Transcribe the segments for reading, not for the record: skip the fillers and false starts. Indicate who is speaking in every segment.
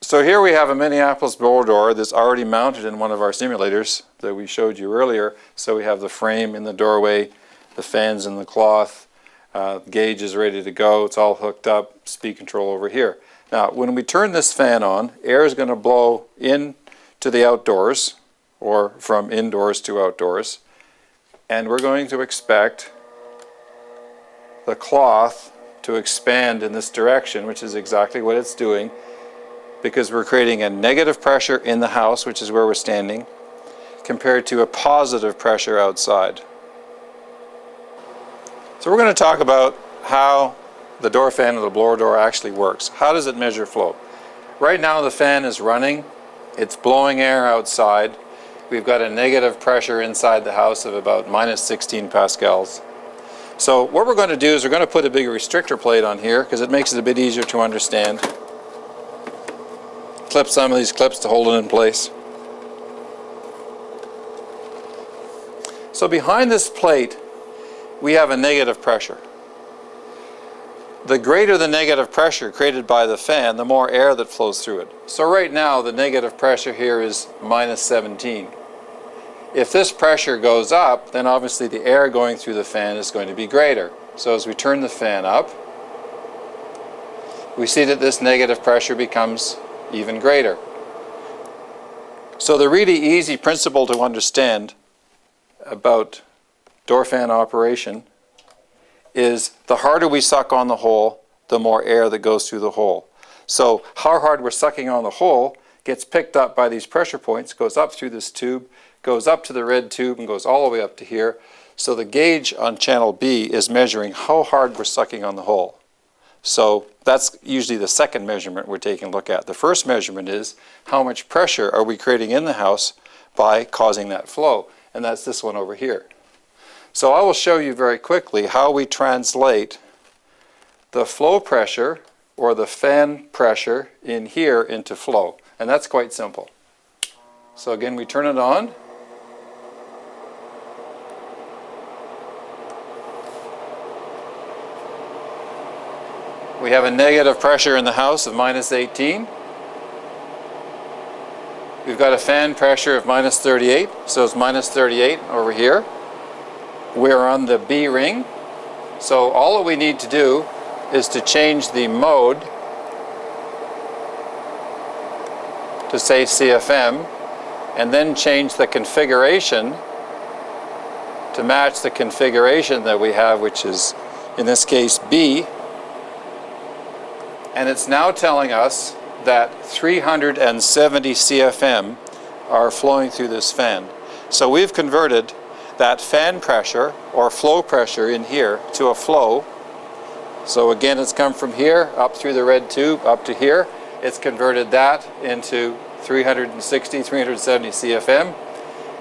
Speaker 1: So here we have a Minneapolis blower door that's already mounted in one of our simulators that we showed you earlier. So we have the frame in the doorway, the fans in the cloth, gauge is ready to go, it's all hooked up, speed control over here. Now when we turn this fan on, air is going to blow in to the outdoors, or from indoors to outdoors, and we're going to expect the cloth to expand in this direction, which is exactly what it's doing, because we're creating a negative pressure in the house, which is where we're standing, compared to a positive pressure outside. So we're going to talk about how the door fan or the blower door actually works. How does it measure flow? Right now the fan is running, it's blowing air outside. We've got a negative pressure inside the house of about minus 16 pascals. So what we're going to do is we're going to put a big restrictor plate on here because it makes it a bit easier to understand. Clip some of these clips to hold it in place. So behind this plate we have a negative pressure. The greater the negative pressure created by the fan, the more air that flows through it. So right now the negative pressure here is minus 17. If this pressure goes up, then obviously the air going through the fan is going to be greater. So as we turn the fan up, we see that this negative pressure becomes even greater. So the really easy principle to understand about door fan operation is the harder we suck on the hole, the more air that goes through the hole. So how hard we're sucking on the hole gets picked up by these pressure points, goes up through this tube, goes up to the red tube and goes all the way up to here. So the gauge on channel B is measuring how hard we're sucking on the hole. So that's usually the second measurement we're taking a look at. The first measurement is how much pressure are we creating in the house by causing that flow, and that's this one over here. So I will show you very quickly how we translate the flow pressure or the fan pressure in here into flow, and that's quite simple. So again, we turn it on. We have a negative pressure in the house of minus 18. We've got a fan pressure of minus 38, so it's minus 38 over here. We're on the B ring, so all that we need to do is to change the mode to say CFM, and then change the configuration to match the configuration that we have, which is in this case B. And it's now telling us that 370 CFM are flowing through this fan. So we've converted that fan pressure or flow pressure in here to a flow. So again, it's come from here up through the red tube up to here. It's converted that into 360, 370 CFM,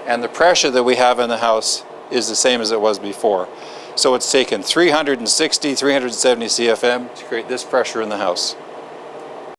Speaker 1: and the pressure that we have in the house is the same as it was before. So it's taken 360, 370 CFM to create this pressure in the house.